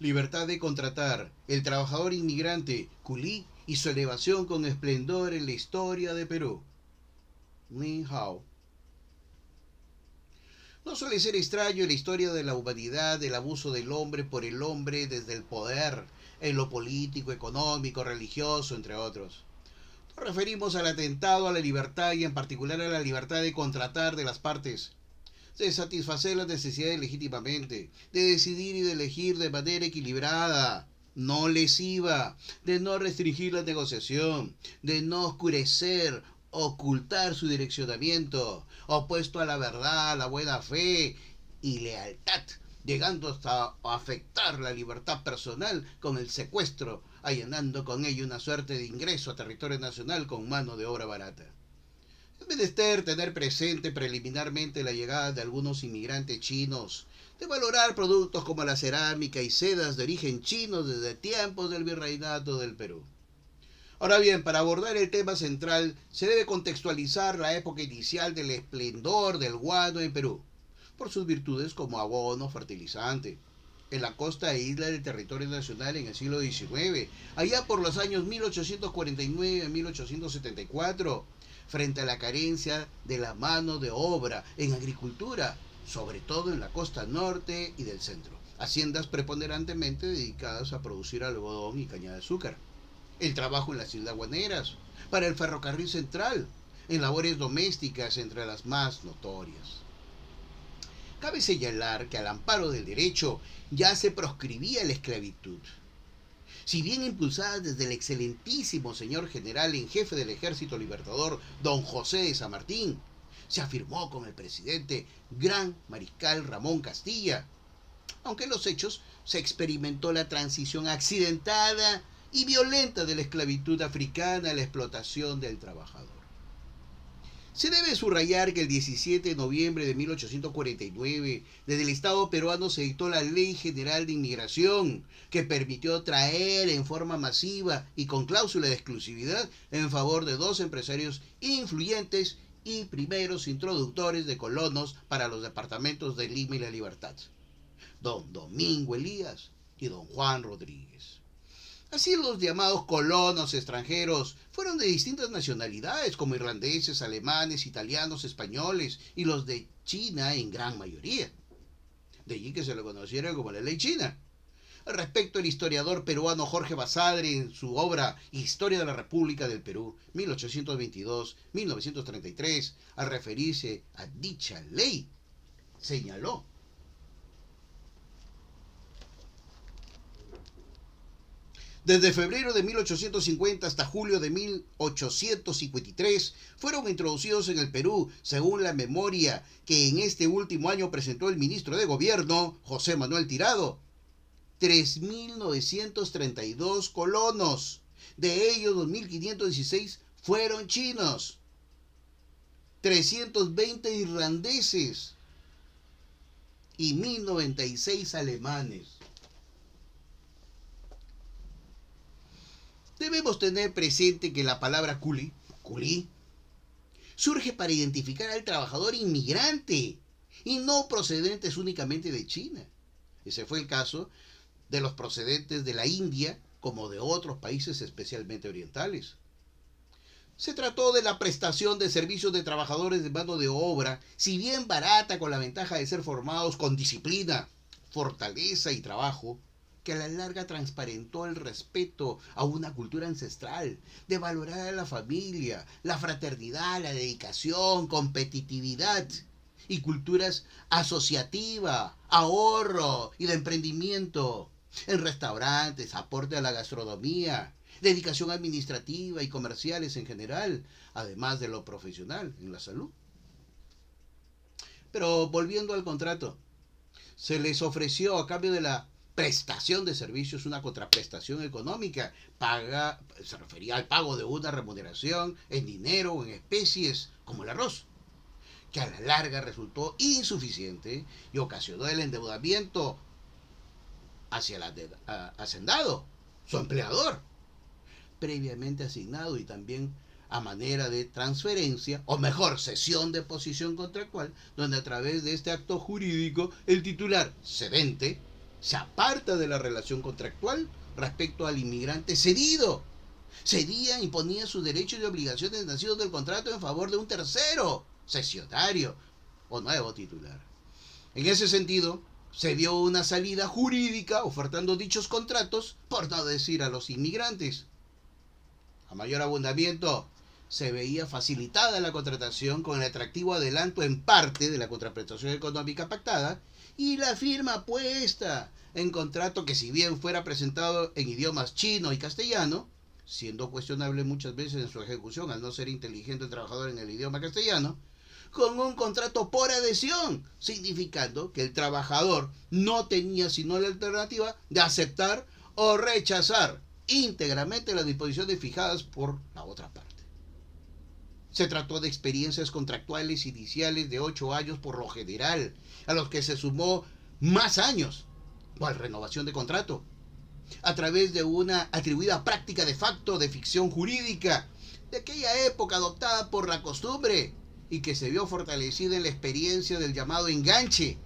Libertad de contratar, el trabajador inmigrante, culí y su elevación con esplendor en la historia de Perú. Ni hao. No suele ser extraño en la historia de la humanidad el abuso del hombre por el hombre desde el poder, en lo político, económico, religioso, entre otros. Nos referimos al atentado a la libertad y en particular a la libertad de contratar de las partes, de satisfacer las necesidades legítimamente, de decidir y de elegir de manera equilibrada, no lesiva, de no restringir la negociación, de no oscurecer, ocultar su direccionamiento, opuesto a la verdad, la buena fe y lealtad, llegando hasta afectar la libertad personal con el secuestro, allanando con ello una suerte de ingreso a territorio nacional con mano de obra barata. Es menester tener presente preliminarmente la llegada de algunos inmigrantes chinos, de valorar productos como la cerámica y sedas de origen chino desde tiempos del virreinato del Perú. Ahora bien, para abordar el tema central se debe contextualizar la época inicial del esplendor del guano en Perú, por sus virtudes como abono fertilizante. En la costa e isla del territorio nacional en el siglo XIX, allá por los años 1849 a 1874, frente a la carencia de la mano de obra en agricultura, sobre todo en la costa norte y del centro. Haciendas preponderantemente dedicadas a producir algodón y caña de azúcar. El trabajo en las islas guaneras, para el ferrocarril central, en labores domésticas entre las más notorias. Cabe señalar que al amparo del derecho ya se proscribía la esclavitud. Si bien impulsada desde el excelentísimo señor general en jefe del Ejército Libertador, don José de San Martín, se afirmó con el presidente gran mariscal Ramón Castilla, aunque en los hechos se experimentó la transición accidentada y violenta de la esclavitud africana a la explotación del trabajador. Se debe subrayar que el 17 de noviembre de 1849, desde el Estado peruano se dictó la Ley General de Inmigración, que permitió traer en forma masiva y con cláusula de exclusividad en favor de dos empresarios influyentes y primeros introductores de colonos para los departamentos de Lima y La Libertad, don Domingo Elías y don Juan Rodríguez. Así los llamados colonos extranjeros fueron de distintas nacionalidades, como irlandeses, alemanes, italianos, españoles y los de China en gran mayoría. De allí que se lo conociera como la ley china. Al respecto, el historiador peruano Jorge Basadre, en su obra Historia de la República del Perú, 1822-1933, al referirse a dicha ley, señaló: desde febrero de 1850 hasta julio de 1853 fueron introducidos en el Perú, según la memoria que en este último año presentó el ministro de Gobierno, José Manuel Tirado, 3.932 colonos. De ellos, 2.516 fueron chinos, 320 irlandeses y 1.096 alemanes. Debemos tener presente que la palabra culí surge para identificar al trabajador inmigrante y no procedentes únicamente de China. Ese fue el caso de los procedentes de la India como de otros países especialmente orientales. Se trató de la prestación de servicios de trabajadores de mano de obra, si bien barata, con la ventaja de ser formados con disciplina, fortaleza y trabajo, que a la larga transparentó el respeto a una cultura ancestral, de valorar a la familia, la fraternidad, la dedicación, competitividad y culturas asociativa, ahorro y de emprendimiento, en restaurantes, aporte a la gastronomía, dedicación administrativa y comerciales en general, además de lo profesional en la salud. Pero volviendo al contrato, se les ofreció a cambio de la prestación de servicios una contraprestación económica, se refería al pago de una remuneración en dinero o en especies como el arroz, que a la larga resultó insuficiente y ocasionó el endeudamiento hacia el hacendado, su empleador, previamente asignado, y también a manera de transferencia, o mejor, cesión de posición contractual, donde a través de este acto jurídico el titular cedente se aparta de la relación contractual respecto al inmigrante cedido. Cedía, imponía sus derechos y obligaciones nacidos del contrato en favor de un tercero, cesionario o nuevo titular. En ese sentido, se dio una salida jurídica ofertando dichos contratos, por no decir a los inmigrantes. A mayor abundamiento, se veía facilitada la contratación con el atractivo adelanto en parte de la contraprestación económica pactada y la firma puesta en contrato que, si bien fuera presentado en idiomas chino y castellano, siendo cuestionable muchas veces en su ejecución al no ser inteligente el trabajador en el idioma castellano, con un contrato por adhesión, significando que el trabajador no tenía sino la alternativa de aceptar o rechazar íntegramente las disposiciones fijadas por la otra parte. Se trató de experiencias contractuales iniciales de 8 años por lo general, a los que se sumó más años, cual renovación de contrato, a través de una atribuida práctica de facto de ficción jurídica de aquella época adoptada por la costumbre y que se vio fortalecida en la experiencia del llamado enganche,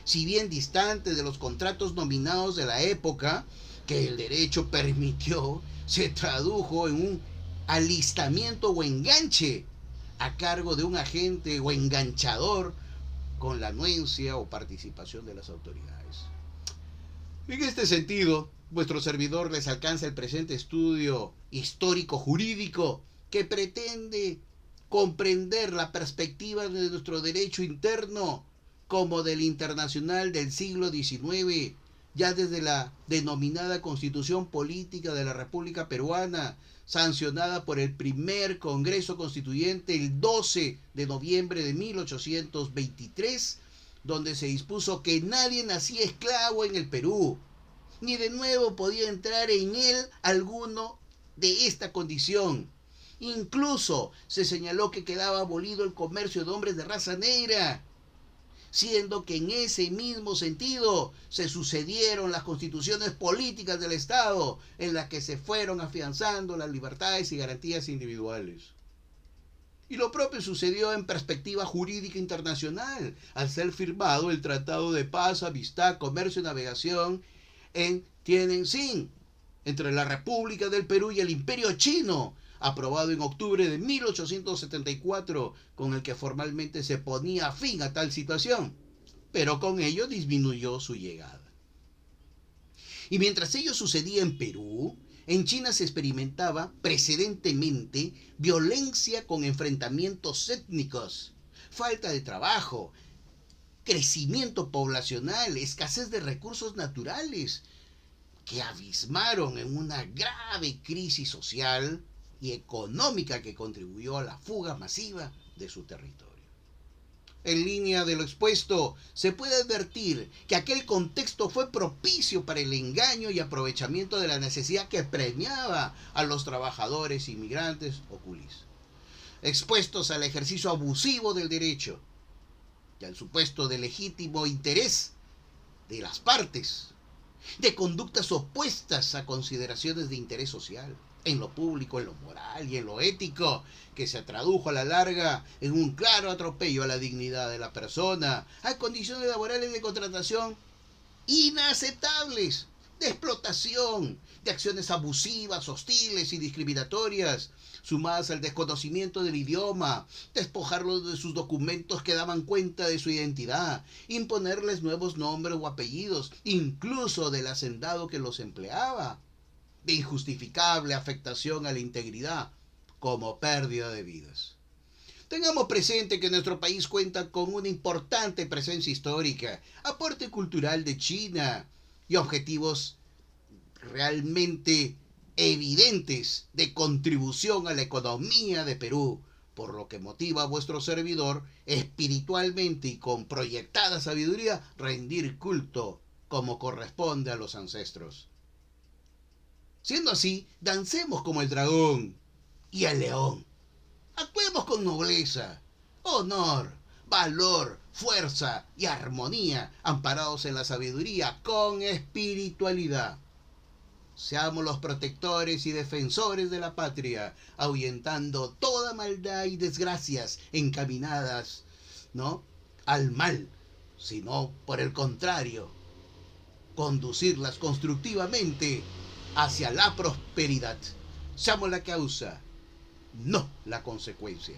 si bien distante de los contratos nominados de la época que el derecho permitió, se tradujo en un alistamiento o enganche a cargo de un agente o enganchador con la anuencia o participación de las autoridades. En este sentido, vuestro servidor les alcanza el presente estudio histórico-jurídico que pretende comprender la perspectiva de nuestro derecho interno como del internacional del siglo XIX, ya desde la denominada Constitución Política de la República Peruana, sancionada por el primer Congreso Constituyente el 12 de noviembre de 1823, donde se dispuso que nadie nacía esclavo en el Perú, ni de nuevo podía entrar en él alguno de esta condición. Incluso se señaló que quedaba abolido el comercio de hombres de raza negra, siendo que en ese mismo sentido se sucedieron las constituciones políticas del Estado, en las que se fueron afianzando las libertades y garantías individuales. Y lo propio sucedió en perspectiva jurídica internacional, al ser firmado el Tratado de Paz, Amistad, Comercio y Navegación en Tianjin, entre la República del Perú y el Imperio Chino, aprobado en octubre de 1874, con el que formalmente se ponía fin a tal situación, pero con ello disminuyó su llegada. Y mientras ello sucedía en Perú, en China se experimentaba precedentemente violencia con enfrentamientos étnicos, falta de trabajo, crecimiento poblacional, escasez de recursos naturales, que abismaron en una grave crisis social y económica que contribuyó a la fuga masiva de su territorio. En línea de lo expuesto, se puede advertir que aquel contexto fue propicio para el engaño y aprovechamiento de la necesidad que premiaba a los trabajadores inmigrantes o culis, expuestos al ejercicio abusivo del derecho y al supuesto de legítimo interés de las partes, de conductas opuestas a consideraciones de interés social, en lo público, en lo moral y en lo ético, que se tradujo a la larga en un claro atropello a la dignidad de la persona, a condiciones laborales de contratación inaceptables, de explotación, de acciones abusivas, hostiles y discriminatorias, sumadas al desconocimiento del idioma, despojarlos de sus documentos que daban cuenta de su identidad, imponerles nuevos nombres o apellidos, incluso del hacendado que los empleaba, de injustificable afectación a la integridad, como pérdida de vidas. Tengamos presente que nuestro país cuenta con una importante presencia histórica, aporte cultural de China y objetivos realmente evidentes de contribución a la economía de Perú, por lo que motiva a vuestro servidor espiritualmente y con proyectada sabiduría rendir culto como corresponde a los ancestros. Siendo así, dancemos como el dragón y el león. Actuemos con nobleza, honor, valor, fuerza y armonía, amparados en la sabiduría, con espiritualidad. Seamos los protectores y defensores de la patria, ahuyentando toda maldad y desgracias encaminadas, ¿no?, al mal, sino por el contrario, conducirlas constructivamente hacia la prosperidad. Seamos la causa, no la consecuencia.